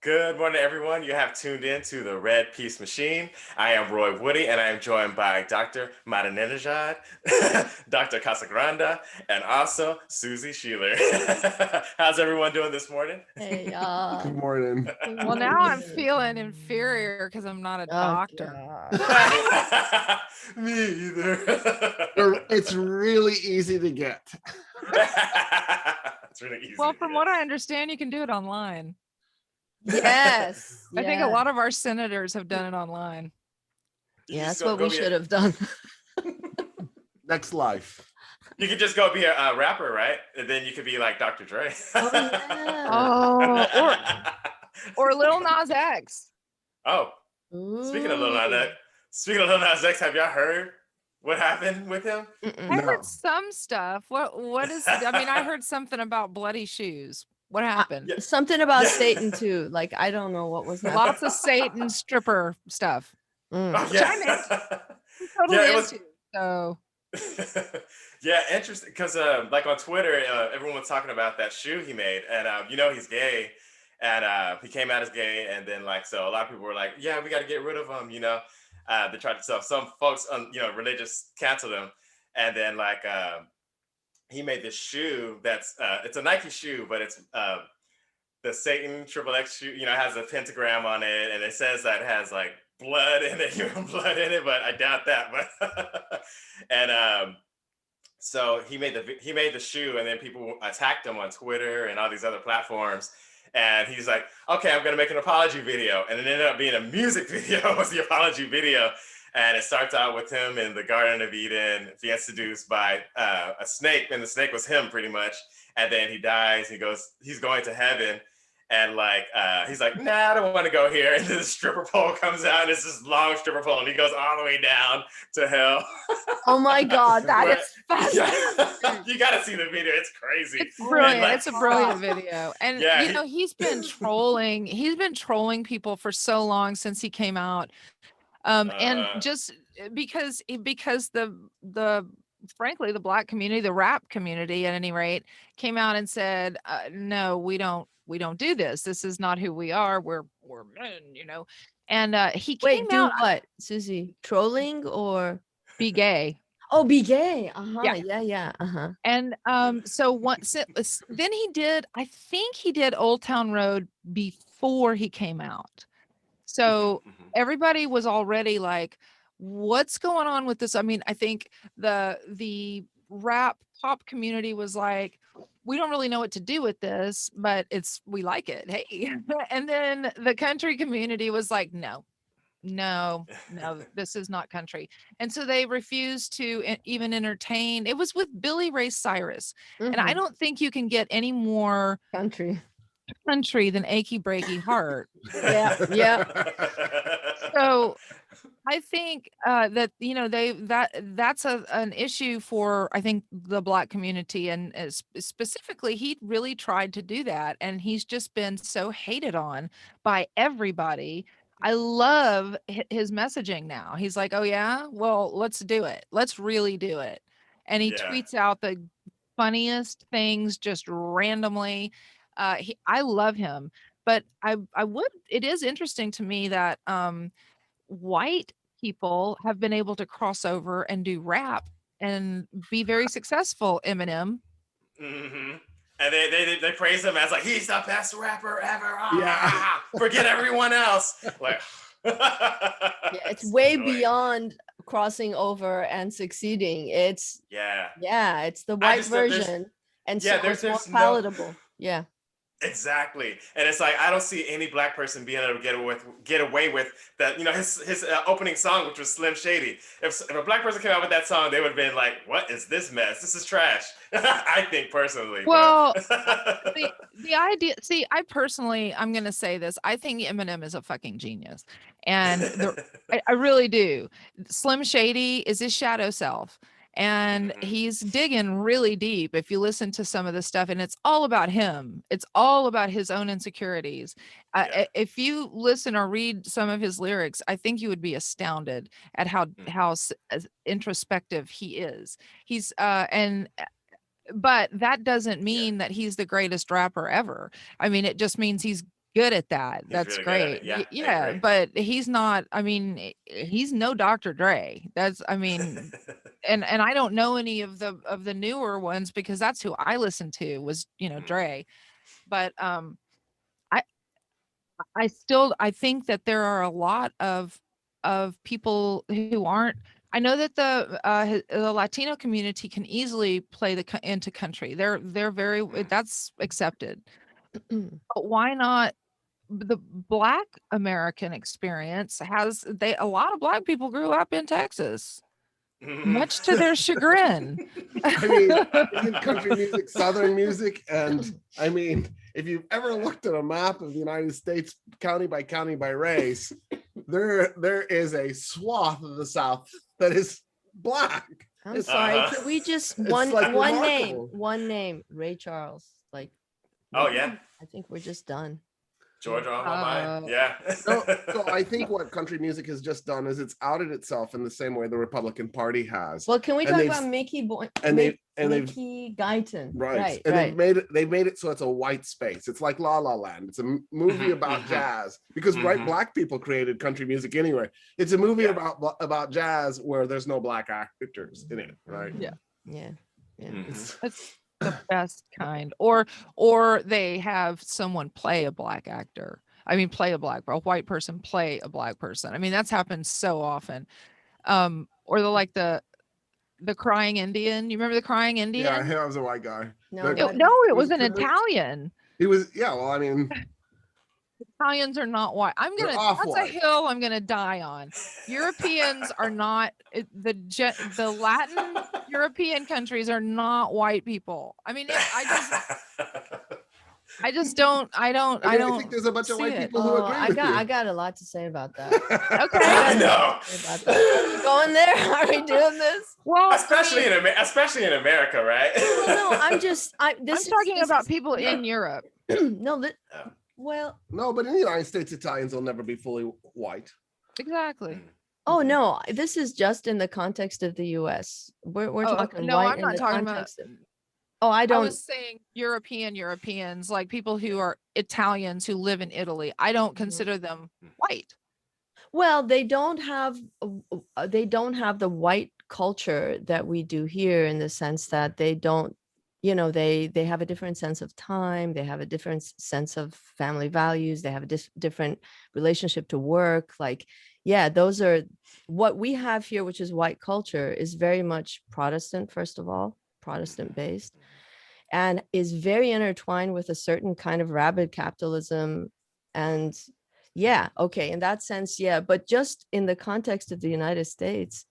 Good morning, everyone. You have tuned in to the Red Peace Machine. I am Roy Woody, and I am joined by Dr. Madanenejad, Dr. Casagranda, and also Susie Sheeler. How's everyone doing this morning? Hey, Good morning. good Well, now I'm morning. feeling inferior because I'm not a Oh, doctor. God. Me either. It's really easy to get. It's really easy Well, to from get. what I understand, you can do it online. Yes. I think a Yeah. lot of our senators have done it online. You Yeah, just that's what go we be should have done. Next life. You could just go be a rapper, right? And then you could be like Dr. Dre. Oh, yeah. Oh, or Lil Nas X. Oh, speaking of Lil Nas Ooh. X, have y'all heard what happened with him? I Mm-mm. heard No. some stuff. What is? I mean, I heard something about bloody shoes. What happened? Yeah. Something about Yeah. Satan, too. Like, I don't know what was happening. Lots of Satan stripper stuff, Mm. Oh, which yeah. I'm into. I'm Yeah, totally it was. into. So Yeah, interesting. Because like on Twitter, everyone was talking about that shoe he made, and he's gay, and he came out as gay, and then like so a lot of people were like, yeah, we got to get rid of him. They tried to so some folks, religious canceled him, and then like he made this shoe that's it's a Nike shoe, but it's the Satan Triple X shoe. It has a pentagram on it, and it says that it has like blood in it, human blood in it, but I doubt that. But and so he made the shoe, and then people attacked him on Twitter and all these other platforms. And he's like, okay, I'm gonna make an apology video, and it ended up being a music video. Was the apology video, and it starts out with him in the Garden of Eden being seduced by a snake, and the snake was him pretty much. And then he dies. He's going to heaven, and like he's like, nah, I don't want to go here. And then the stripper pole comes out, and it's this long stripper pole, and he goes all the way down to hell. Oh, my God. That But is fascinating. you got to see the video. It's crazy. it's Oh, brilliant. like, It's a brilliant video. And yeah, he's been trolling. He's been trolling people for so long since he came out. And uh, just because the frankly the black community, the rap community at any rate, came out and said, no, we don't do this. This is not who we are. We're men. And he came Wait, do out, what, Susie? Trolling or? be gay. Oh, be gay. Uh-huh. Yeah. Yeah, yeah. Uh-huh. And so then I think he did Old Town Road before he came out. So everybody was already like, what's going on with this? I mean, I think the rap pop community was like, we don't really know what to do with this, but we like it. Hey. And then the country community was like, no, no, no, this is not country. And so they refused to even entertain. It was with Billy Ray Cyrus. And I Mhm. don't think you can get any more Country. country than Achy Breaky Heart. Yeah, yeah. So I think that that's an issue for, I think, the black community, and specifically he really tried to do that, and he's just been so hated on by everybody. I love his messaging now. He's like, oh yeah, well, let's do it, let's really do it. And he yeah, tweets out the funniest things just randomly. I love him. But it is interesting to me that white people have been able to cross over and do rap and be very successful. Eminem. hmm and they praise him as like he's the best rapper ever. Yeah. Forget everyone else. Like, Yeah, it's so way annoying. beyond crossing over and succeeding. It's Yeah, yeah, it's the I white just there's version. And so yeah it's more there's no. palatable. Yeah. Exactly, and it's like I don't see any black person being able to get away with that. His opening song, which was Slim Shady. If a black person came out with that song, they would have been like, "What is this mess? This is trash." I think personally, Well, but the idea, see, I'm going to say this. I think Eminem is a fucking genius. And I really do. Slim Shady is his shadow self. And Mhm. he's digging really deep if you listen to some of the stuff, and it's all about him. It's all about his own insecurities. Yeah. If you listen or read some of his lyrics, I think you would be astounded at Mhm. how introspective he is. He's and but that doesn't Yeah. mean that he's the greatest rapper ever. I mean, it just means he's good at that. He's That's really good at great. it. Yeah, I Yeah, agree. but he's not, I mean, he's no Dr. Dre. That's, I mean, and I don't know any of the newer ones because that's who I listened to was, Dre. But I I think that there are a lot of people who aren't. I know that the Latino community can easily play into country. They're very that's accepted. But why not the Black American experience a lot of Black people grew up in Texas, much to their chagrin. I mean, isn't country music Southern music? And I mean, if you've ever looked at a map of the United States, county by race, there is a swath of the South that is Black. I'm sorry. Could we just one like one name, Ray Charles? Like, Oh yeah, I think we're just done. Georgia on my mind. Yeah. So I think what country music has just done is it's outed itself in the same way the Republican Party has. Well, can we And talk they've- about Mickey Mickey Guyton? Right. And they've made it so it's a white space. It's like La La Land. It's a movie about jazz because Black people created country music anyway. It's a movie about jazz where there's no Black actors in it, right? Yeah. That's the best kind. Or they have someone play a Black actor. I mean, play a white person play a Black person. I mean, that's happened so often. Or the crying Indian. You remember the crying Indian? Yeah, I was a white guy. No, it was an Italian. He was, well, I mean, Italians are not white. That's a hill I'm gonna die on. Europeans are not the Latin European countries are not white people. I mean, I think there's a bunch of white people who agree with you. I got a lot to say about that. Okay. I know. Are we going there? Are we doing this? Well, especially in America, right? Well, no, I'm talking about people in Europe. Well, no, but in the United States, Italians will never be fully white. Exactly. Oh no, this is just in the context of the U.S. We're talking. No, white I'm not talking about. I don't. I was saying Europeans, like people who are Italians who live in Italy. I don't consider them white. Well, they don't have the white culture that we do here, in the sense that they don't, they have a different sense of time. They have a different sense of family values. They have a different relationship to work. Like, yeah, those are what we have here, which is white culture, is very much Protestant, first of all, Protestant based, and is very intertwined with a certain kind of rabid capitalism. And yeah, okay, in that sense, yeah, but just in the context of the United States,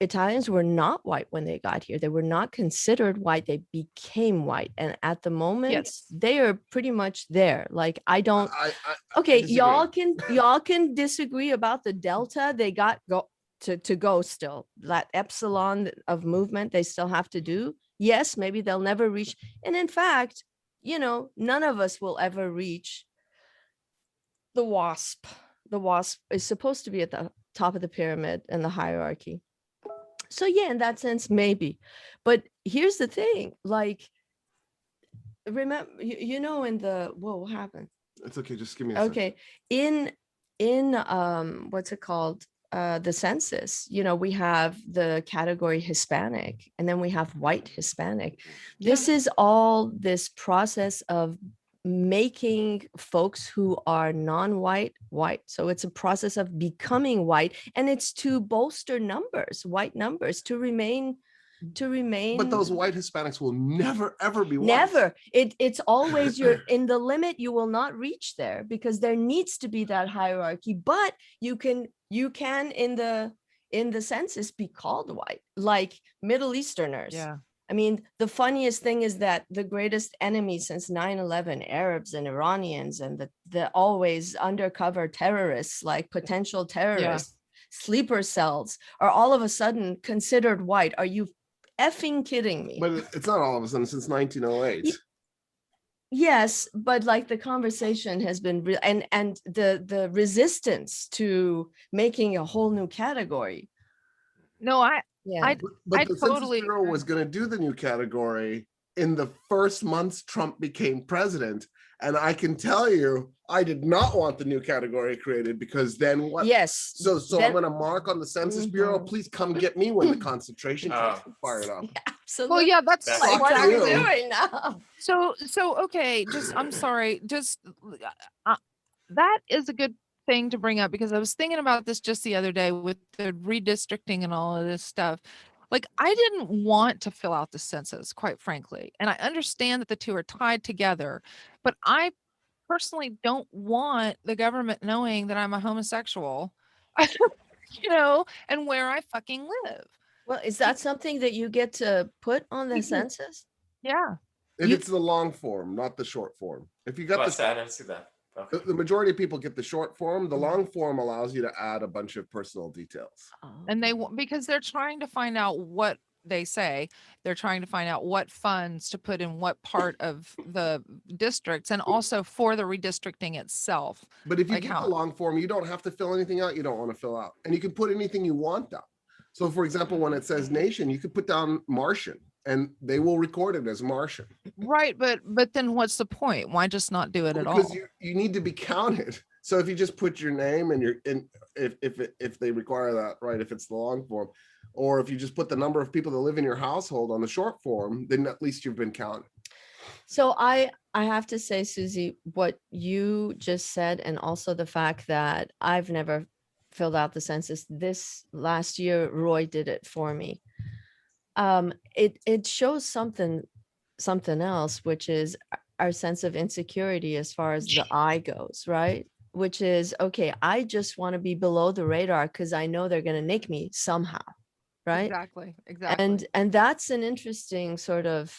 Italians were not white when they got here. They were not considered white. They became white, and at the moment, they are pretty much there. Like, I don't. Okay, y'all can disagree about the delta. They got to go still. That epsilon of movement they still have to do. Yes, maybe they'll never reach. And in fact, none of us will ever reach the WASP. The WASP is supposed to be at the top of the pyramid in the hierarchy. So yeah, in that sense, maybe. But here's the thing, like, remember, in the, what happened? It's okay, just give me a second. Okay. In what's it called? The census, we have the category Hispanic, and then we have white Hispanic. This is all this process of making folks who are non-white white. So it's a process of becoming white, and it's to bolster white numbers, to remain. But those white Hispanics will never ever be white. Never. It's always you're in the limit. You will not reach there because there needs to be that hierarchy. But you can in the census be called white, like Middle Easterners. Yeah. I mean, the funniest thing is that the greatest enemy since 9/11, Arabs and Iranians, and the always undercover terrorists, like potential terrorists, sleeper cells, are all of a sudden considered white. Are you effing kidding me? But it's not all of a sudden, since 1908. Yes, but like the conversation has been and the resistance to making a whole new category. No, Yeah. But the totally Census Bureau was going to do the new category in the first months Trump became president. And I can tell you, I did not want the new category created, because then what? Yes. So I'm going to mark on the Census Bureau, please come get me when the concentration camps are fired up. Absolutely. Well, yeah, that's like what are we doing now? So okay, I'm sorry, that is a good thing to bring up, because I was thinking about this just the other day with the redistricting and all of this stuff. Like, I didn't want to fill out the census, quite frankly. And I understand that the two are tied together, but I personally don't want the government knowing that I'm a homosexual, and where I fucking live. Well, is that something that you get to put on the census? Yeah. If it's the long form, not the short form. If you got I didn't see that. Okay. The majority of people get the short form. The long form allows you to add a bunch of personal details. And because they're trying to find out what they say, they're trying to find out what funds to put in what part of the districts, and also for the redistricting itself. But if you get the long form, you don't have to fill anything out you don't want to fill out. And you can put anything you want down. So for example, when it says nation, you could put down Martian, and they will record it as Martian. Right, but then what's the point? Why just not do it at all? Because you need to be counted. So if you just put your name and if they require that, right, if it's the long form, or if you just put the number of people that live in your household on the short form, then at least you've been counted. So I have to say, Susie, what you just said, and also the fact that I've never filled out the census. This last year, Roy did it for me. It shows something else, which is our sense of insecurity as far as the eye goes, right? Which is, okay, I just want to be below the radar because I know they're going to nick me somehow, right? Exactly. And that's an interesting sort of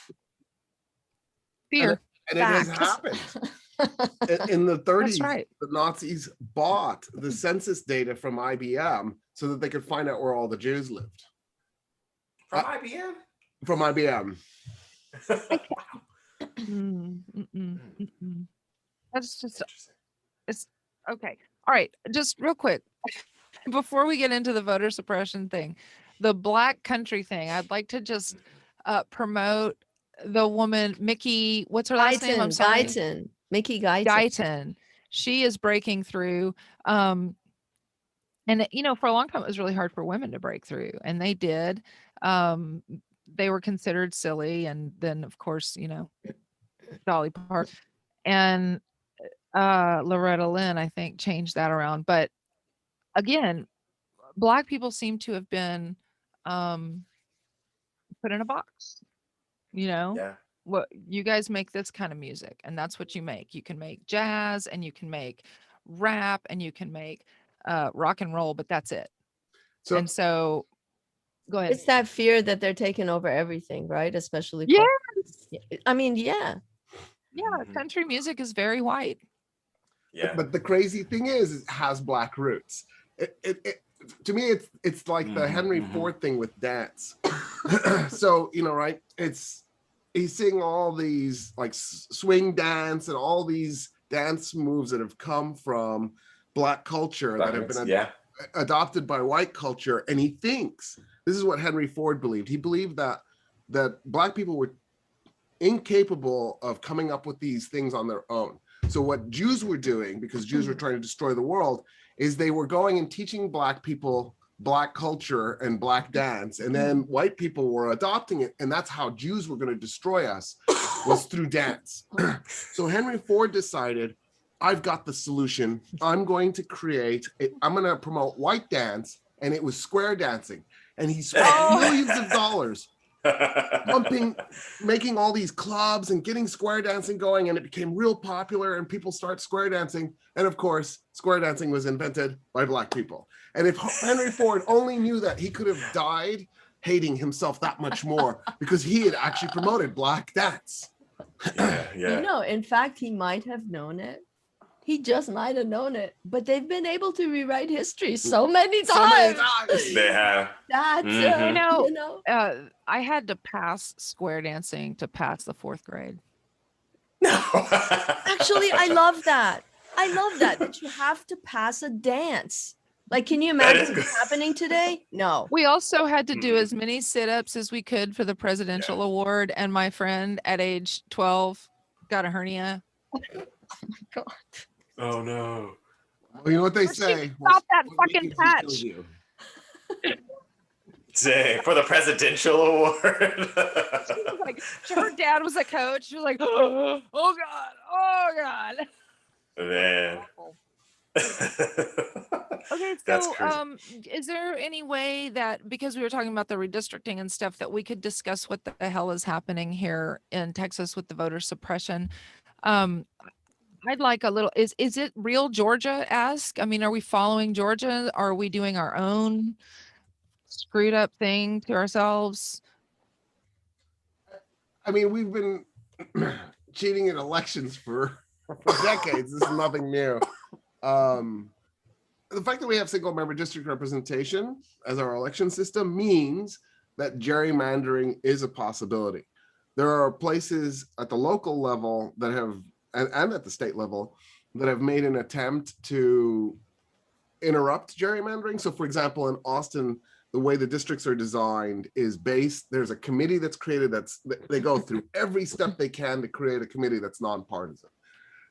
fear. And it has happened. In the 30s, right. The Nazis bought the census data from IBM so that they could find out where all the Jews lived. From IBM? From IBM. That's just, it's okay. All right, just real quick, before we get into the voter suppression thing, the Black country thing, I'd like to just promote the woman, Mickey, what's her last name? I'm sorry. Guyton. Mickey Guyton. Guyton. She is breaking through. And, for a long time, it was really hard for women to break through, and they did. They were considered silly. And then, of course, Dolly Parton and Loretta Lynn, I think, changed that around. But again, Black people seem to have been put in a box, Yeah. What you guys make this kind of music, and that's what you make. You can make jazz, and you can make rap, and you can make rock and roll, but that's it. So go ahead. It's that fear that they're taking over everything, right? Especially I mean, yeah, country music is very white. Yeah. But the crazy thing is it has Black roots. To me, it's like the Henry Ford thing with dance. So, right? He's seeing all these like swing dance and all these dance moves that have come from Black culture that have been adopted by white culture. And he thinks, this is what Henry Ford believed. He believed that Black people were incapable of coming up with these things on their own. So what Jews were doing, because Jews were trying to destroy the world, is they were going and teaching Black people Black culture and Black dance, and then white people were adopting it, and that's how Jews were going to destroy us, was through dance. So Henry Ford decided, I've got the solution. I'm going to promote white dance, and it was square dancing, and he spent millions of dollars making all these clubs and getting square dancing going, and it became real popular, and people start square dancing. And of course, square dancing was invented by Black people. And if Henry Ford only knew that, he could have died hating himself that much more, because he had actually promoted Black dance. Yeah. In fact, he might have known it. He just might have known it, but they've been able to rewrite history so many times. They have. That's I had to pass square dancing to pass the 4th grade. No. Actually, I love that. That you have to pass a dance. Like, can you imagine this happening today? No. We also had to do as many sit-ups as we could for the presidential award, and my friend at age 12 got a hernia. Oh my God. Oh no. Well, you know what they say. Stop that fucking patch. Dang, for the presidential award. Her dad was a coach. She was like, oh God, oh God. Man. Okay, so is there any way that, because we were talking about the redistricting and stuff, that we could discuss what the hell is happening here in Texas with the voter suppression? I'd like a little, is it real Georgia-esque? I mean, are we following Georgia? Are we doing our own screwed up thing to ourselves? I mean, we've been cheating in elections for decades. This is nothing new. The fact that we have single member district representation as our election system means that gerrymandering is a possibility. There are places at the local level that have, and at the state level, that have made an attempt to interrupt gerrymandering. So for example, in Austin, the way the districts are designed is based, there's a committee that's created they go through every step they can to create a committee that's nonpartisan.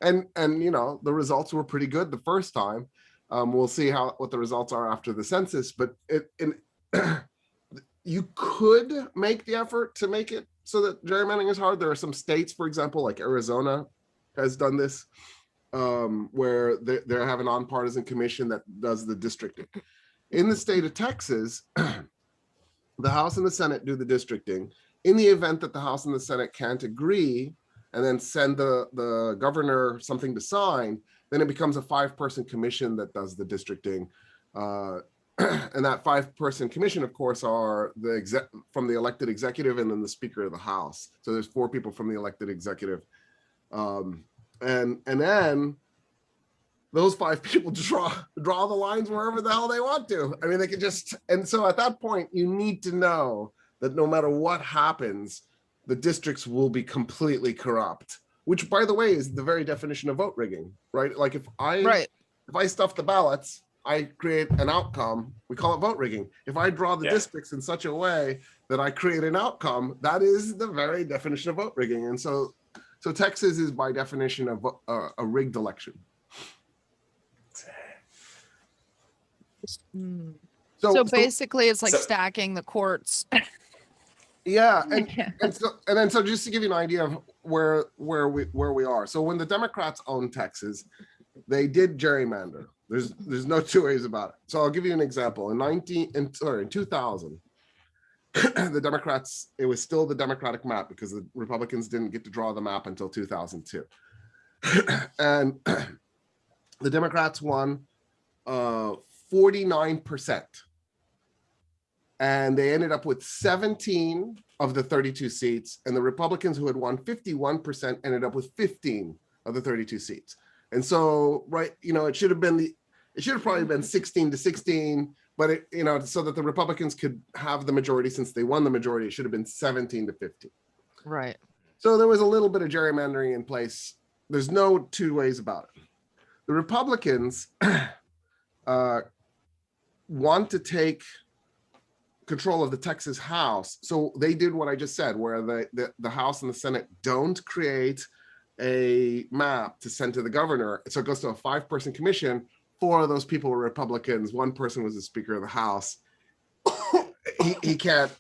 And you know, the results were pretty good the first time. We'll see what the results are after the census, but you could make the effort to make it so that gerrymandering is hard. There are some states, for example, like Arizona has done this, where they have a nonpartisan commission that does the districting. In the state of Texas, the House and the Senate do the districting. In the event that the House and the Senate can't agree and then send the governor something to sign, then it becomes a 5-person commission that does the districting. And that 5-person commission, of course, are from the elected executive and then the Speaker of the House. So there's 4 people from the elected executive. And then those 5 people draw the lines wherever the hell they want to. I mean, they could just, and so at that point, you need to know that no matter what happens, the districts will be completely corrupt, which, by the way, is the very definition of vote rigging, right? Like if I stuff the ballots, I create an outcome, we call it vote rigging. If I draw the districts in such a way that I create an outcome, that is the very definition of vote rigging. And so Texas is by definition a rigged election. So basically it's like stacking the courts. Yeah, and then just to give you an idea of where we are. So when the Democrats owned Texas, they did gerrymander. There's no 2 ways about it. So I'll give you an example. In 2000, the Democrats, it was still the Democratic map because the Republicans didn't get to draw the map until 2002. And the Democrats won 49%. And they ended up with 17 of the 32 seats. And the Republicans, who had won 51%, ended up with 15 of the 32 seats. And so, right, you know, it should have probably been 16-16, but it, you know, so that the Republicans could have the majority, since they won the majority, it should have been 17-15. Right. So there was a little bit of gerrymandering in place. There's no 2 ways about it. The Republicans want to take control of the Texas House. So they did what I just said, where the House and the Senate don't create a map to send to the governor. So it goes to a 5-person commission. 4 of those people were Republicans. 1 person was the Speaker of the House. he can't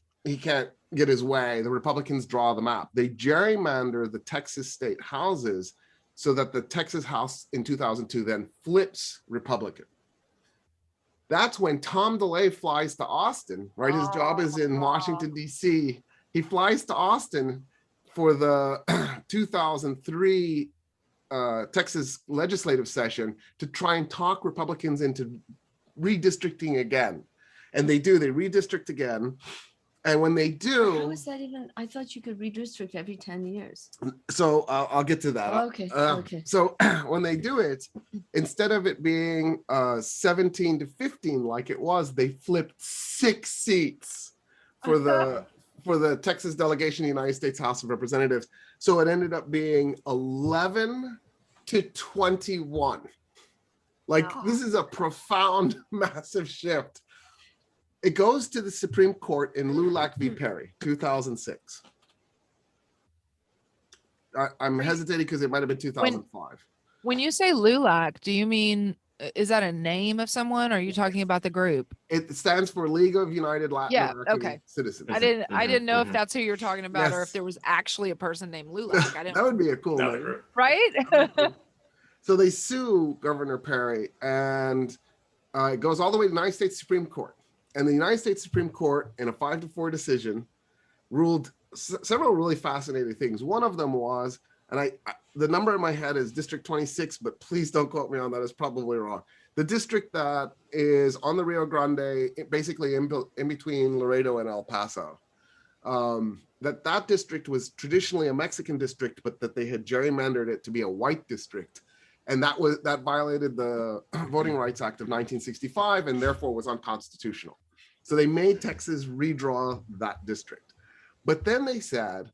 get his way. The Republicans draw the map. They gerrymander the Texas state houses so that the Texas House in 2002 then flips Republican. That's when Tom DeLay flies to Austin, right? His job is in Washington, D.C. He flies to Austin for the 2003 Texas legislative session to try and talk Republicans into redistricting again. And they do, they redistrict again. And when they do— How is that even? I thought you could redistrict every 10 years. So I'll get to that. Okay, okay. So when they do it, instead of it being 17-15 like it was, they flipped 6 seats for the Texas delegation of the United States House of Representatives. So it ended up being 11-21. Like, this is a profound, massive shift. It goes to the Supreme Court in Lulac v. Perry, 2006. I'm hesitating because it might have been 2005. When you say LULAC, do you mean, is that a name of someone, or are you talking about the group? It stands for League of United Latin American Citizens. I didn't know if that's who you're talking about, or if there was actually a person named LULAC. I didn't. That would be a cool name. Right? So they sue Governor Perry, and it goes all the way to the United States Supreme Court. And the United States Supreme Court, in a 5-4 decision, ruled several really fascinating things. One of them was, and the number in my head is District 26, but please don't quote me on that. It's probably wrong. The district that is on the Rio Grande, basically in between Laredo and El Paso, that district was traditionally a Mexican district, but that they had gerrymandered it to be a white district. And that violated the Voting Rights Act of 1965 and therefore was unconstitutional. So they made Texas redraw that district. But then they said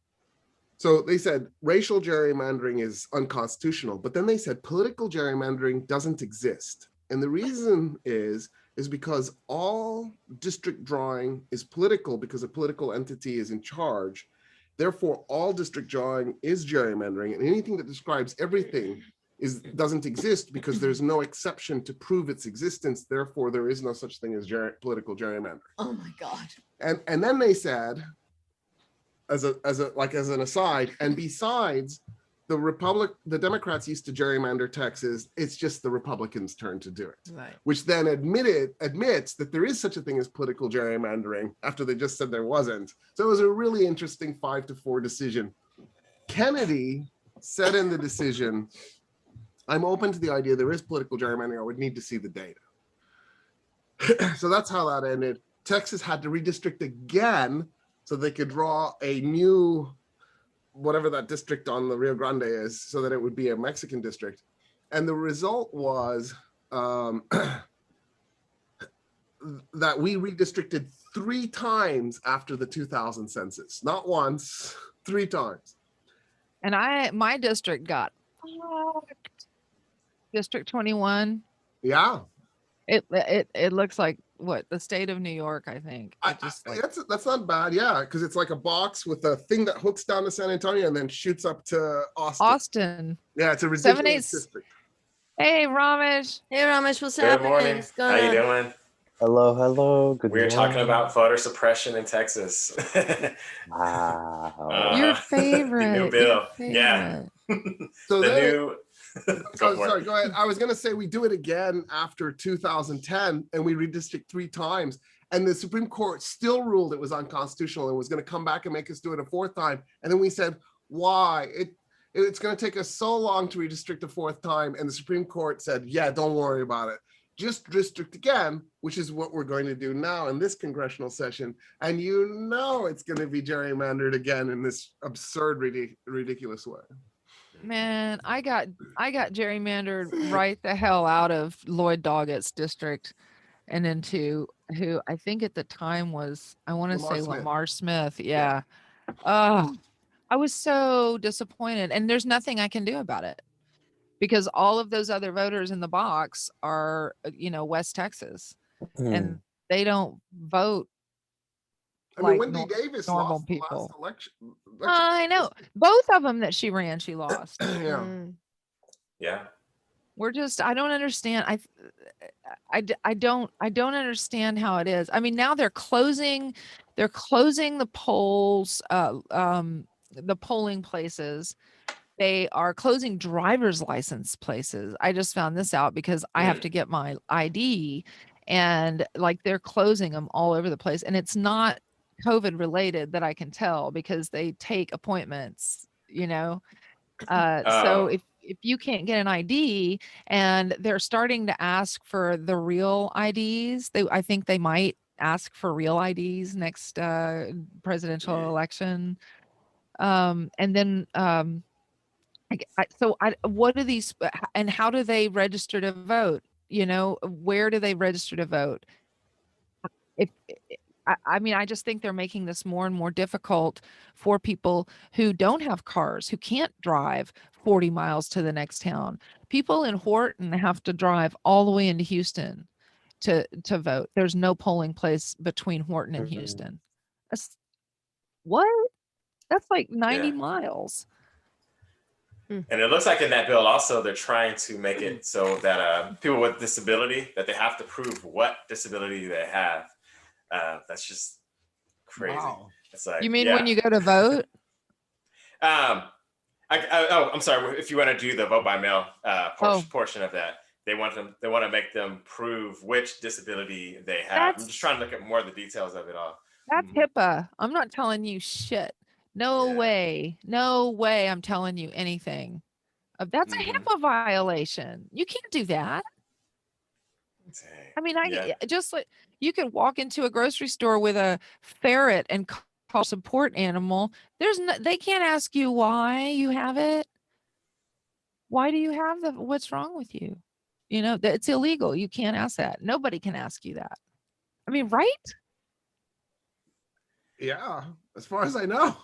racial gerrymandering is unconstitutional, but then they said political gerrymandering doesn't exist. And the reason is because all district drawing is political because a political entity is in charge. Therefore, all district drawing is gerrymandering, and anything that describes everything doesn't exist because there's no exception to prove its existence. Therefore, there is no such thing as political gerrymandering. Oh my God. And then they said, as an aside, and besides, the Democrats used to gerrymander Texas. It's just the Republicans' turn to do it. Right. Which then admits that there is such a thing as political gerrymandering after they just said there wasn't. So it was a really interesting 5-4 decision. Kennedy said in the decision, I'm open to the idea there is political gerrymandering. I would need to see the data. So that's how that ended. Texas had to redistrict again so they could draw a new, whatever that district on the Rio Grande is, so that it would be a Mexican district. And the result was that we redistricted 3 times after the 2000 census. Not once, 3 times. And my district got fucked. District 21. Yeah. It looks like what, the state of New York, I think. That's not bad, yeah, because it's like a box with a thing that hooks down to San Antonio and then shoots up to Austin. Yeah, it's a ridiculous district. Hey, Ramesh. Hey, Ramesh, what's happening? Good morning. How you doing? Hello. Good morning. We're talking about voter suppression in Texas. Wow. Your favorite. The new bill. Yeah. So the new. Sorry, go ahead. I was going to say we do it again after 2010 and we redistrict 3 times. And the Supreme Court still ruled it was unconstitutional and was going to come back and make us do it a 4th time. And then we said, why? It's going to take us so long to redistrict a 4th time. And the Supreme Court said, yeah, don't worry about it. Just district again, which is what we're going to do now in this congressional session. And it's going to be gerrymandered again in this absurd, ridiculous way. Man, I got gerrymandered right the hell out of Lloyd Doggett's district and into who I think at the time was, I want to say Lamar Smith. Yeah. I was so disappointed, and there's nothing I can do about it because all of those other voters in the box are, West Texas, and they don't vote. I mean, Wendy Davis lost the last election. I know. Both of them that she ran, she lost. Yeah. Yeah. We're just, I don't understand. I don't understand how it is. I mean, now they're closing the polls, the polling places. They are closing driver's license places. I just found this out because I have to get my ID, and like they're closing them all over the place. And it's not COVID related that I can tell because they take appointments, So if you can't get an ID, and they're starting to ask for the real IDs, I think they might ask for real IDs next presidential election. And then what do these, and how do they register to vote? Where do they register to vote? I mean, I just think they're making this more and more difficult for people who don't have cars, who can't drive 40 miles to the next town. People in Horton have to drive all the way into Houston to vote. There's no polling place between Horton and Houston. What? That's like 90 miles. And it looks like in that bill also, they're trying to make it so that people with disability, that they have to prove what disability they have. That's just crazy. Wow. It's like, you mean when you go to vote? I'm sorry. If you want to do the vote by mail portion of that, they want to make them prove which disability they have. I'm just trying to look at more of the details of it all. That's HIPAA. I'm not telling you shit. No way. No way I'm telling you anything. That's a HIPAA violation. You can't do that. Dang. I mean, just like you could walk into a grocery store with a ferret and call support animal. They can't ask you why you have it. Why do you have what's wrong with you? You know, it's illegal. You can't ask that. Nobody can ask you that. I mean, right? Yeah, as far as I know.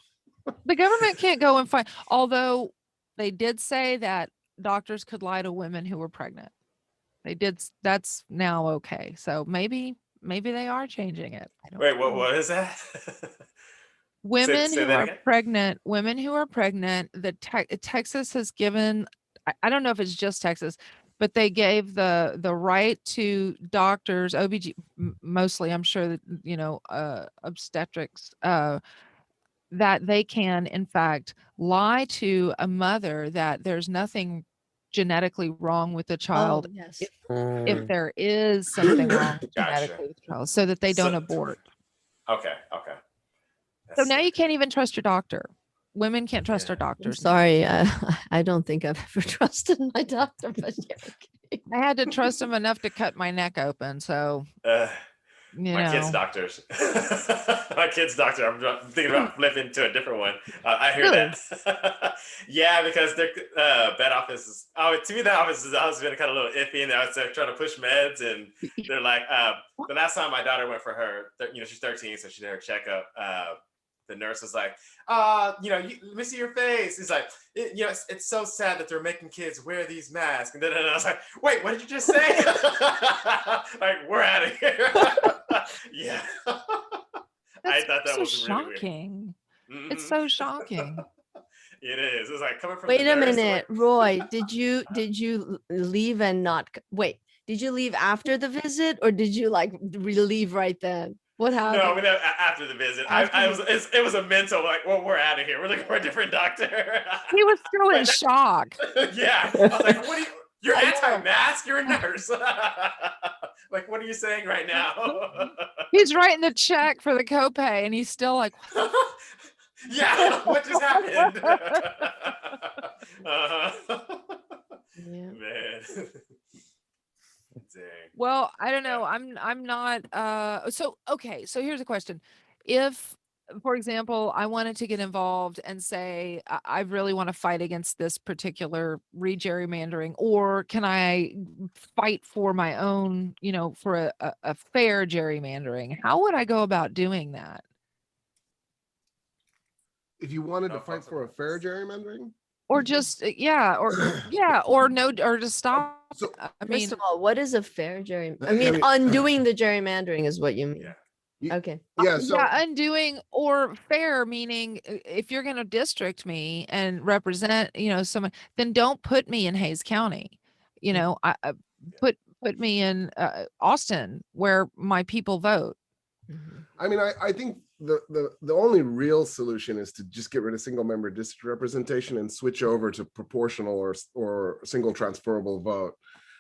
The government can't go and find, although they did say that doctors could lie to women who were pregnant. They did. That's now okay. So maybe they are changing it. Wait, what is that? Women who are pregnant, Texas has given, I don't know if it's just Texas, but they gave the right to doctors, OBG mostly, I'm sure that, obstetrics, that they can in fact lie to a mother that there's nothing genetically wrong with the child. Yes. If there is something wrong genetically with the child, so that they don't abort. Okay. So now you can't even trust your doctor. Women can't trust our doctors. Sorry, I don't think I've ever trusted my doctor, but okay. I had to trust him enough to cut my neck open. So my kids' doctors. My kids' doctor. I'm thinking about flipping to a different one. I hear that. Yeah, because their vet office is. Oh, to me, that office has always been kind of a little iffy, and I was trying to push meds, and they're like, the last time my daughter went for her, she's 13, so she did her checkup. The nurse was like, let me see your face. He's like, it's so sad that they're making kids wear these masks. And then I was like, wait, what did you just say? Like, we're out of here. Yeah. I thought that was shocking. Really weird. It's so shocking. It is. It's like coming from. Wait a minute, Roy. Did you leave and not wait? Did you leave after the visit, or did you leave right then? What happened? No, after the visit, it was a mental well, we're out of here. We're looking for a different doctor. He was still in shock. Yeah, I was like, "What are you? You're anti-mask. You're a nurse." Like, what are you saying right now? He's writing the check for the copay, and he's still like, "Yeah, what just happened?" Yeah. Man. Dang. Well, I don't know. I'm not so here's a question. If, for example, I wanted to get involved and say I really want to fight against this particular re-gerrymandering, or can I fight for my own, for a fair gerrymandering? How would I go about doing that? If you wanted to fight for a fair gerrymandering? Or just or no, or just stop. So, first of all, what is a fair gerrymandering? I mean, undoing the gerrymandering is what you mean. Yeah. Okay. Yeah. So undoing or fair, meaning if you're going to district me and represent, someone, then don't put me in Hayes County. I put me in Austin, where my people vote. I mean, I think the only real solution is to just get rid of single member district representation and switch over to proportional or single transferable vote.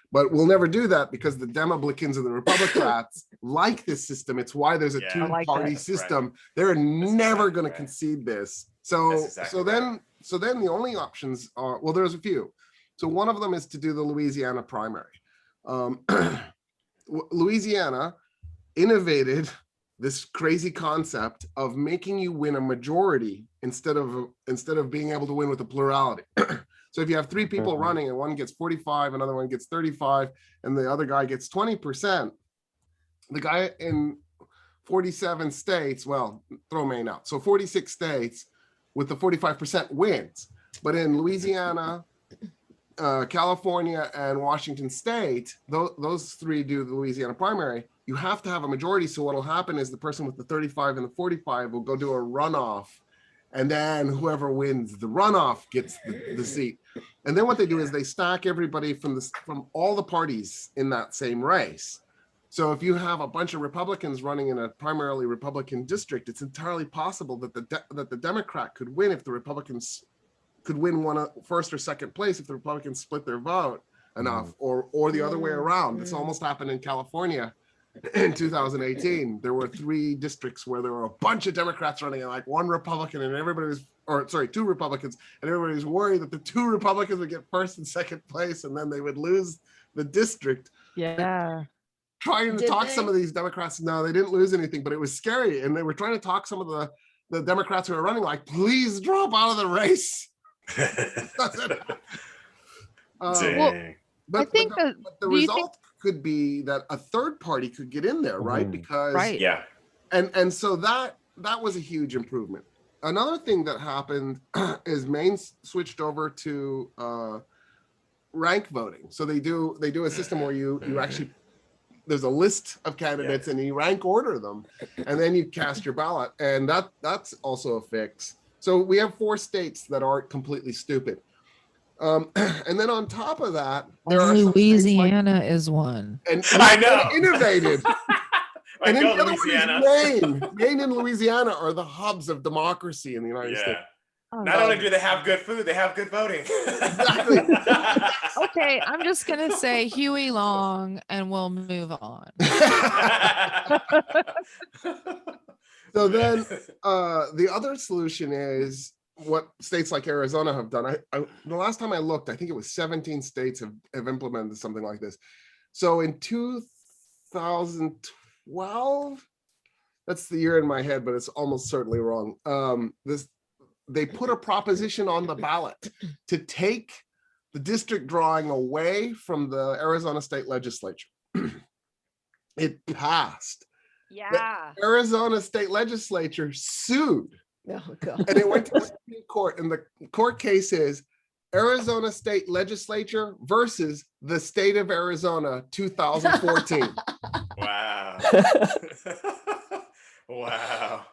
But we'll never do that because the Demoblicans and the Republicans like this system. It's why there's a two-party system. Right. They're never going to concede this. So then the only options are, well, there's a few. So one of them is to do the Louisiana primary. Louisiana innovated this crazy concept of making you win a majority instead of being able to win with a plurality. So if you have three people running and one gets 45, another one gets 35, and the other guy gets 20%, the guy in 47 states, well, throw Maine out. So 46 states with the 45% wins. But in Louisiana, California, and Washington State, those three do the Louisiana primary. You have to have a majority. So what'll happen is the person with the 35 and the 45 will go do a runoff. And then whoever wins the runoff gets the seat. And then what they do is they stack everybody from all the parties in that same race. So if you have a bunch of Republicans running in a primarily Republican district, it's entirely possible that the Democrat could win if the Republicans could win first or second place if the Republicans split their vote enough, or the other way around. This almost happened in California in 2018. There were 3 districts where there were a bunch of Democrats running and like 1 Republican, and two Republicans, and everybody was worried that the 2 Republicans would get first and second place, and then they would lose the district. Yeah. Trying to talk some of these Democrats. No, they didn't lose anything, but it was scary. And they were trying to talk some of the Democrats who are running, like, please drop out of the race. But the result could be that a third party could get in there, right? Because and so that was a huge improvement. Another thing that happened is Maine switched over to rank voting. So they do a system where you actually, there's a list of candidates and you rank order them, and then you cast your ballot, and that's also a fix. So we have 4 states that aren't completely stupid. And then on top of that, there are Louisiana is one. And I know. Innovated. And then the other Louisiana. one is Maine and Louisiana are the hubs of democracy in the United States. Not only do they have good food, they have good voting. Exactly. Okay, I'm just gonna say Huey Long, and we'll move on. So then the other solution is what states like Arizona have done. The last time I looked, I think it was 17 states have implemented something like this. So in 2012, that's the year in my head, but it's almost certainly wrong. They put a proposition on the ballot to take the district drawing away from the Arizona state legislature. It passed. Yeah. The Arizona state legislature sued. Oh, God. And it went to the Supreme Court. And the court case is Arizona state legislature versus the state of Arizona 2014. Wow. Wow.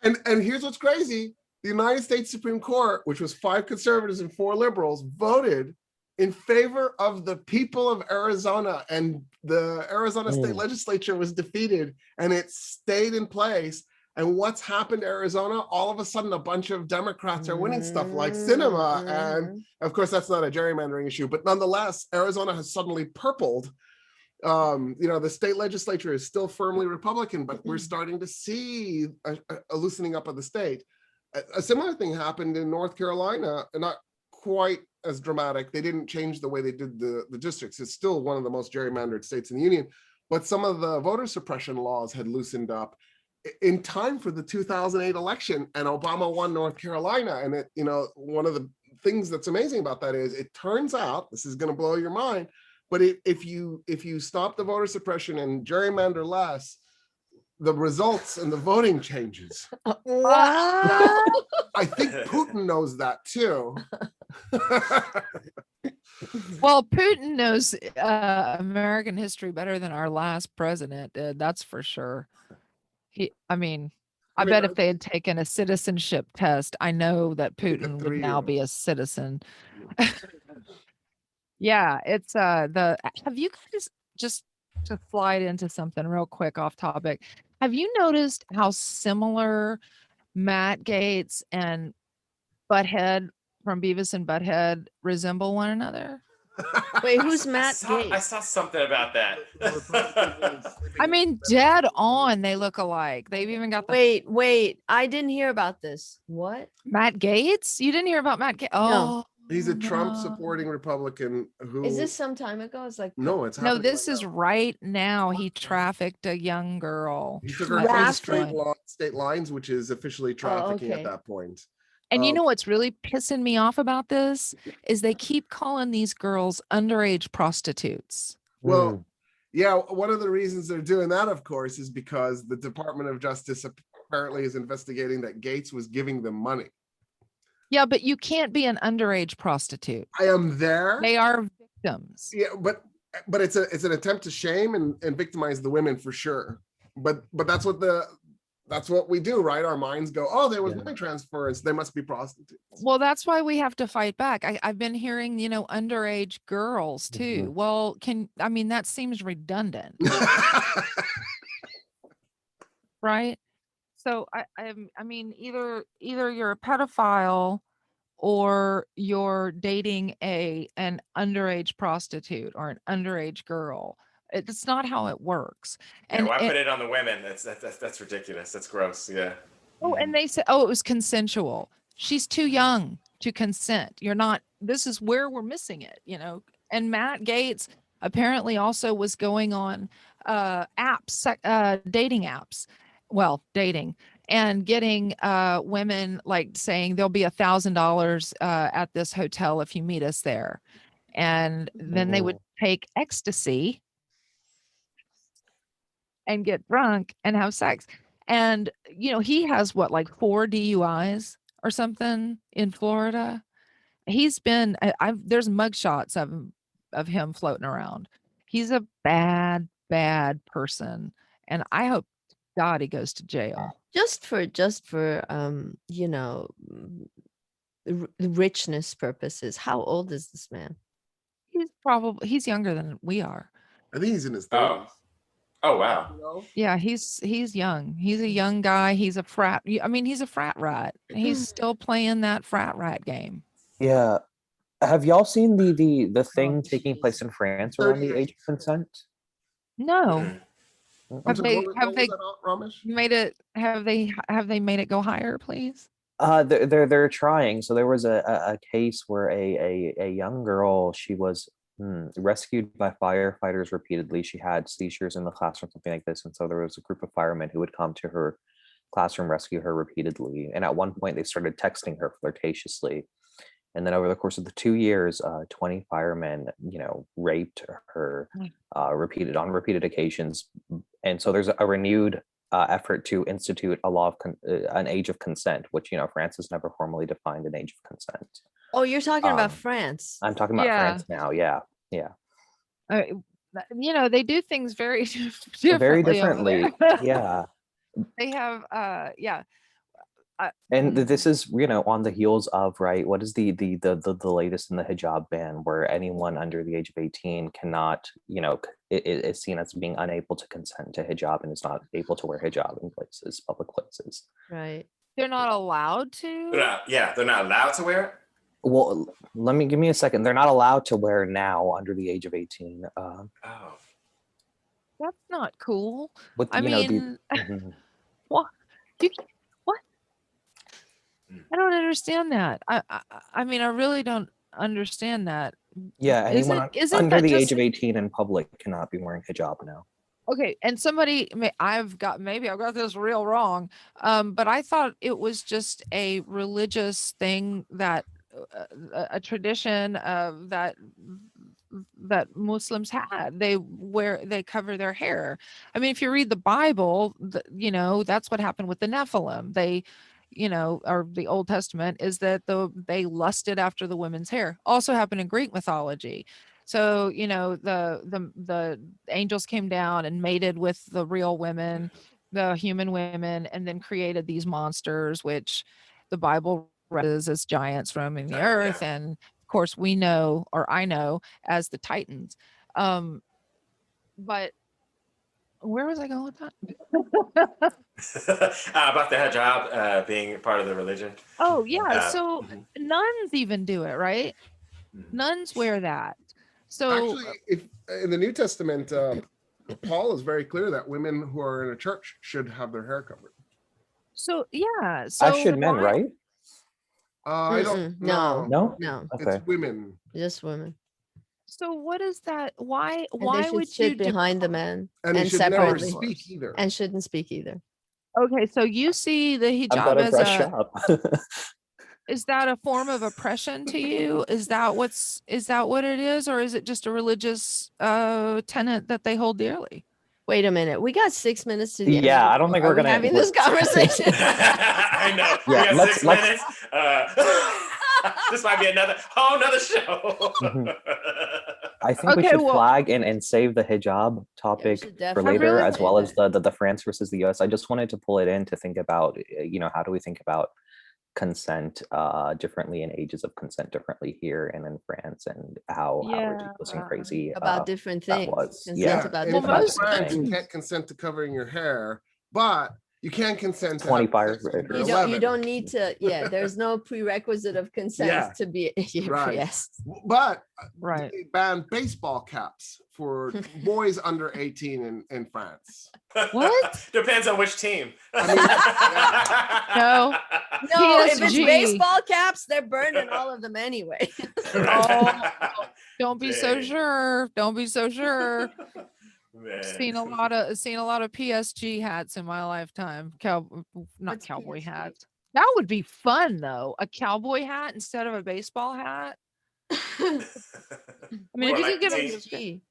And here's what's crazy. The United States Supreme Court, which was 5 conservatives and 4 liberals, voted in favor of the people of Arizona, and the Arizona state legislature was defeated, and it stayed in place. And what's happened to Arizona? All of a sudden, a bunch of Democrats are winning stuff like cinema. And of course, that's not a gerrymandering issue, but nonetheless, Arizona has suddenly purpled. The state legislature is still firmly Republican, but we're starting to see a loosening up of the state. A similar thing happened in North Carolina, not quite as dramatic. They didn't change the way they did the districts. It's still one of the most gerrymandered states in the union, but some of the voter suppression laws had loosened up in time for the 2008 election, and Obama won North Carolina. And one of the things that's amazing about that is it turns out, this is going to blow your mind, but if you stop the voter suppression and gerrymander less, the results and the voting changes. I think Putin knows that too. Well, Putin knows American history better than our last president did. That's for sure. I bet if they had taken a citizenship test, I know that Putin would now be a citizen. Yeah, it's have you guys, just to slide into something real quick off topic, have you noticed how similar Matt Gaetz and Butthead from Beavis and Butthead resemble one another? Wait, who's Matt Gaetz? I saw something about that. Dead on, they look alike. They've even got the Wait, I didn't hear about this. What? Matt Gaetz? You didn't hear about Matt Gaetz? Oh, he's a Trump supporting Republican who is this some time ago? It's like no, this is right now. He trafficked a young girl. He took her across state lines, which is officially trafficking at that point. And you know what's really pissing me off about this is they keep calling these girls underage prostitutes. Well, Yeah, one of the reasons they're doing that, of course, is because the Department of Justice apparently is investigating that Gates was giving them money. Yeah, but you can't be an underage prostitute. I am there. They are victims. Yeah, but it's an attempt to shame and victimize the women for sure. But that's what we do, right? Our minds go, oh, there was money transference, they must be prostitutes. Well, that's why we have to fight back. I've been hearing, underage girls too. Well, that seems redundant. Right? So I mean, either you're a pedophile or you're dating an underage prostitute or an underage girl. It's not how it works. And why put it on the women? That's ridiculous. That's gross. Yeah. Oh, and they said, it was consensual. She's too young to consent. This is where we're missing it, And Matt Gaetz apparently also was going on apps, dating apps. Well, dating and getting women like saying there'll be $1,000 at this hotel if you meet us there. And then they would take ecstasy and get drunk and have sex. And, he has like 4 DUIs or something in Florida. He's been, there's mugshots of him floating around. He's a bad, bad person. And I hope God he goes to jail. Just for richness purposes. How old is this man? He's younger than we are. I think he's in his 30s. Oh wow. Yeah, he's young. He's a young guy. He's a frat. He's a frat rat. He's still playing that frat rat game. Yeah. Have y'all seen the thing taking place in France around the age of consent? No. Have they made it? Have they made it go higher, please? They're trying. So there was a case where a young girl, she was rescued by firefighters repeatedly. She had seizures in the classroom, something like this, and so there was a group of firemen who would come to her classroom, rescue her repeatedly, and at one point they started texting her flirtatiously, and then over the course of the 2 years 20 firemen raped her on repeated occasions. And so there's a renewed effort to institute a law of an age of consent, which France has never formally defined an age of consent. Oh, you're talking about France. I'm talking about France now. Yeah. They do things very differently. Very differently. Yeah. They have and this is on the heels of, right, what is the latest in the hijab ban, where anyone under the age of 18 cannot, is seen as being unable to consent to hijab and is not able to wear hijab in public places. Right. They're not allowed to? They're not allowed to wear it? Well, give me a second. They're not allowed to wear now under the age of 18. That's not cool. What? What? I don't understand that. I really don't understand that. Yeah, anyone under the age of 18 in public cannot be wearing hijab now. Okay, and maybe I've got this real wrong, but I thought it was just a religious thing, that a tradition that Muslims had. They cover their hair. If you read the Bible, that's what happened with the Nephilim. They, or the Old Testament, is that they lusted after the women's hair. Also happened in Greek mythology. So, the angels came down and mated with the real women, the human women, and then created these monsters, which the Bible references as giants roaming the earth. And of course I know as the Titans. But where was I going with that? About the hijab being part of the religion. Oh yeah. So nuns even do it, right? Nuns wear that. So actually, if in the New Testament, Paul is very clear that women who are in a church should have their hair covered. So yeah. As should men, right? I don't know. No. Okay. It's women. Just women. So what is that? Why they would sit you behind the men and should never speak either? And shouldn't speak either. Okay, so you see the hijab I've got to as brush up. Is that a form of oppression to you? Is that what it is? Or is it just a religious tenet that they hold dearly? Wait a minute. We got 6 minutes to the end. Yeah, I don't think we're gonna having this conversation. I know. Yeah, we got 6 minutes. This might be another show. I think we should flag and save the hijab topic for later, as well as the France versus the US. I just wanted to pull it in to think about, how do we think about consent differently, and ages of consent differently here and in France, and how ridiculous and crazy about different things. In France, you can't consent to covering your hair, but you can consent to 25. You don't need to. Yeah, there's no prerequisite of consent to be. Right. Yes. But they banned baseball caps for boys under 18 in France. What? Depends on which team. I mean, No, if it's baseball caps, they're burning all of them anyway. Don't be so sure. Don't be so sure. Man. Seen a lot of PSG hats in my lifetime. Not cowboy hats. That would be fun though. A cowboy hat instead of a baseball hat. I mean, if you could get PSG.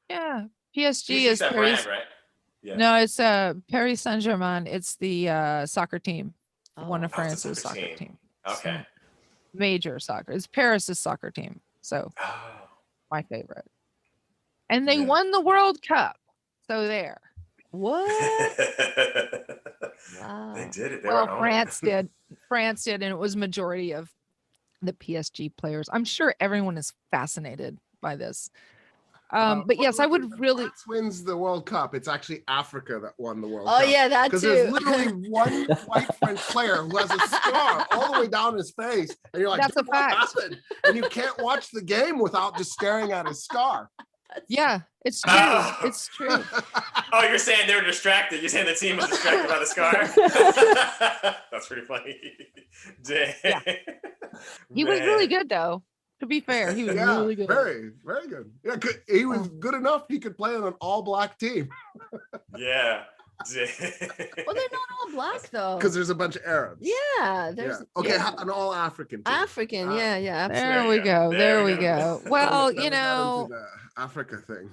Yeah, PSG is Paris. Brand, right? Yeah. No, it's Paris Saint-Germain. It's the soccer team. One of France's soccer team. Okay. So, major soccer. It's Paris's soccer team. So my favorite. And they won the World Cup. So there. What? Wow. They did it. France did. France did, and it was majority of the PSG players. I'm sure everyone is fascinated by this. But yes, I would really. France wins the World Cup. It's actually Africa that won the World Cup. Oh yeah, that too. Because there's literally one white French player who has a scar all the way down his face, and you're like, "That's a fact." Happened? And you can't watch the game without just staring at his scar. Yeah, it's true. It's true. Oh, you're saying they were distracted. You're saying the team was distracted by the scar? That's pretty funny. Dang. Yeah. He was really good, though. To be fair, he was really good. Very, very good. Yeah, he was good enough. He could play on an all-black team. Yeah. Well, they're not all black though. Because there's a bunch of Arabs. Yeah, there's an all African team. African, yeah, absolutely. There we go. There we go. Well, the Africa thing.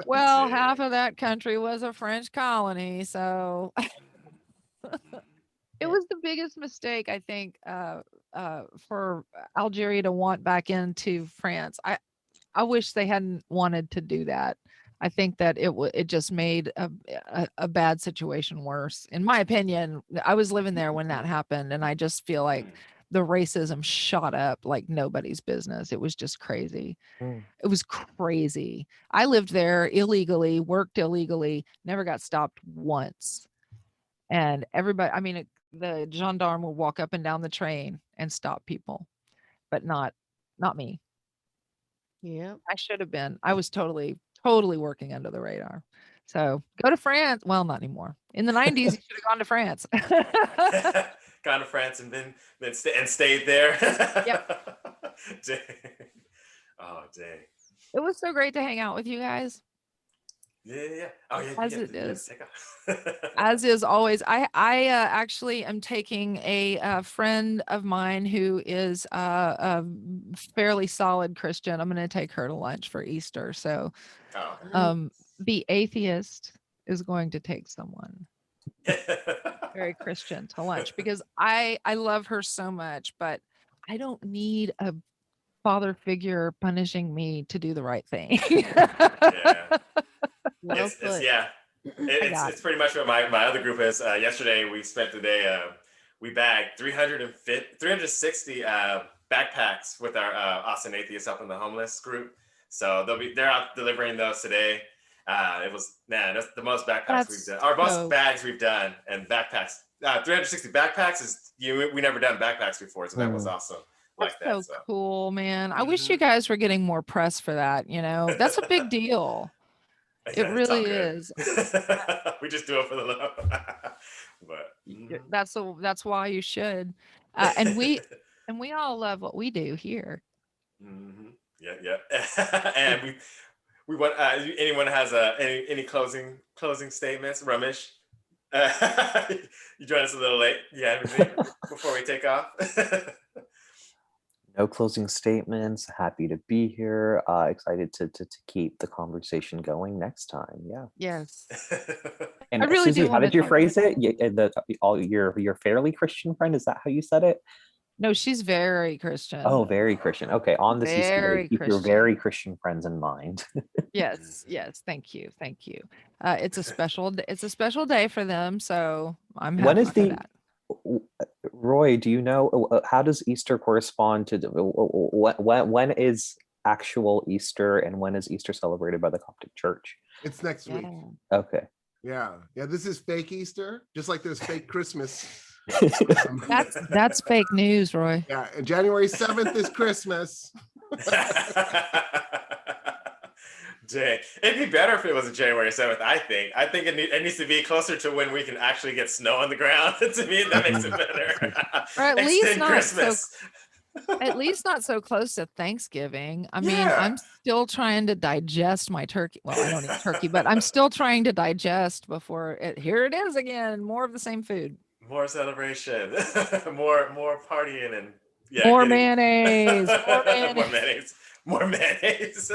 Well, half of that country was a French colony, so it was the biggest mistake, I think, for Algeria to want back into France. I wish they hadn't wanted to do that. I think that it just made a bad situation worse. In my opinion, I was living there when that happened, and I just feel like the racism shot up like nobody's business. It was just crazy. It was crazy. I lived there illegally, worked illegally, never got stopped once. And everybody, I mean, the gendarme would walk up and down the train and stop people, but not me. Yeah, I should have been. I was totally working under the radar. So go to France. Well, not anymore. In the 90s, you should have gone to France. Gone to France and then stayed there. Yep. Dang. Oh, dang. It was so great to hang out with you guys. Yeah. Oh, yeah. As it is. As is always. I actually am taking a friend of mine who is a fairly solid Christian. I'm going to take her to lunch for Easter. So the atheist is going to take someone very Christian to lunch, because I love her so much, but I don't need a father figure punishing me to do the right thing. Yeah. It's pretty much what my other group is. Yesterday we spent the day, we bagged 360 backpacks with our Austin Atheists Helping the Homeless group. So they're out delivering those today. That's the most backpacks we've done, or most bags we've done, and backpacks. 360 backpacks is we never done backpacks before, so that was awesome. That's so cool, man. I wish you guys were getting more press for that. That's a big deal. It really is. We just do it for the love. But that's why you should. And we all love what we do here. Mm-hmm. Yeah. And we want anyone has any closing statements, Ramesh? You joined us a little late. Yeah, before we take off. No closing statements. Happy to be here. Excited to keep the conversation going next time. Yeah. Yes. And I really Susie, do how did you talk phrase it? Your fairly Christian friend. Is that how you said it? No, she's very Christian. Oh, very Christian. Okay, on the CCA, keep your very Christian friends in mind. Yes, thank you. It's a special day for them, so I'm happy for that. Roy, do you know how does Easter correspond to when is actual Easter and when is Easter celebrated by the Coptic Church? It's next week. Okay. Yeah. This is fake Easter, just like there's fake Christmas. That's fake news, Roy. Yeah, and January 7th is Christmas. Dang. It'd be better if it was January 7th, I think. I think it needs to be closer to when we can actually get snow on the ground. To me, that makes it better. Or at least not Christmas. At least not so close to Thanksgiving. I mean, I'm still trying to digest my turkey. Well, I don't eat turkey, but I'm still trying to digest before here it is again. More of the same food. More celebration, more partying, and more mayonnaise, more mayonnaise.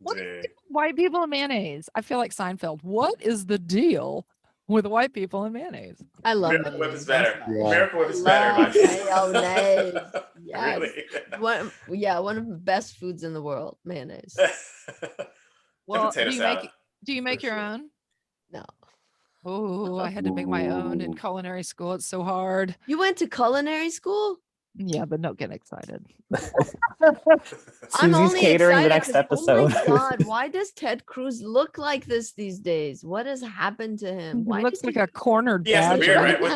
What is white people and mayonnaise? I feel like Seinfeld. What is the deal with white people and mayonnaise? I love Miracle Whip is better. Miracle Whip is better. Mayonnaise. Yes. Really? One of the best foods in the world, mayonnaise. Well, do you make your own? No. Oh, I had to make my own in culinary school. It's so hard. You went to culinary school? Yeah, but don't get excited. I'm only catering excited the next episode. Oh my God, why does Ted Cruz look like this these days? What has happened to him? He looks like a cornered He has the beard, right? Now.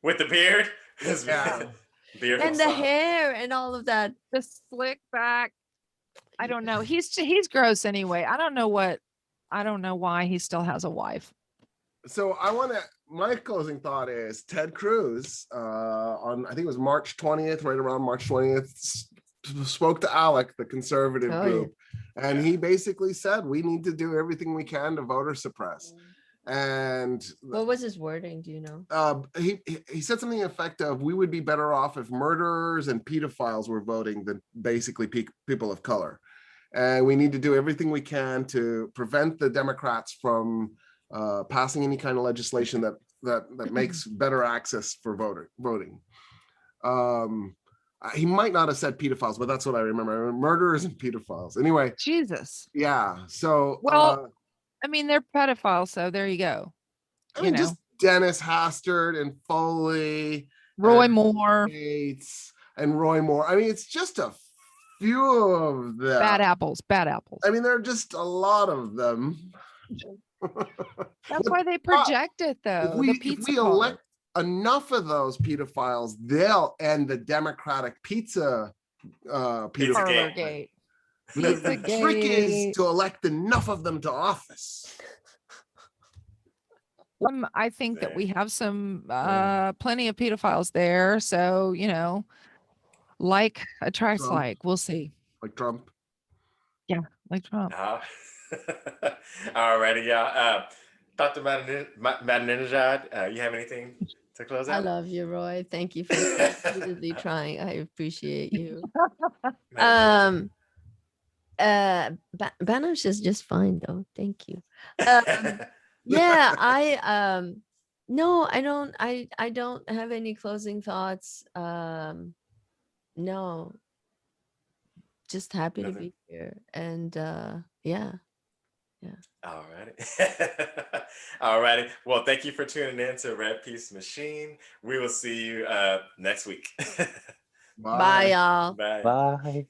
With the beard. Beard and the hair and all of that. The slick back. I don't know. He's gross anyway. I don't know why he still has a wife. So my closing thought is Ted Cruz on, I think it was March 20th, right around March 20th, spoke to ALEC, the conservative group. And he basically said, we need to do everything we can to voter suppress. And what was his wording? Do you know? He said something effective. We would be better off if murderers and pedophiles were voting than basically people of color. And we need to do everything we can to prevent the Democrats from passing any kind of legislation that makes better access for voting. He might not have said pedophiles, but that's what I remember. Murderers and pedophiles. Anyway. Jesus. Yeah. So. Well, I mean, they're pedophiles, so there you go. I mean, just Dennis Hastert and Foley. Roy Moore. Gates and Roy Moore. I mean, it's just a few of them. Bad apples. I mean, there are just a lot of them. That's why they project it, though. If we elect enough of those pedophiles, they'll end the Democratic pizza Pizzagate. The trick is to elect enough of them to office. I think that we have some plenty of pedophiles there, so like attracts Trump. like. We'll see. Like Trump. Yeah, like Trump. Alrighty, y'all. Dr. Madinejad, you have anything to close out? I love you, Roy. Thank you for repeatedly trying. I appreciate you. Banish is just fine though. Thank you. Yeah, no, I don't have any closing thoughts. No. Just happy to be here. And yeah. Alrighty. Well, thank you for tuning in to Red Peace Machine. We will see you next week. Bye y'all. Bye. Bye.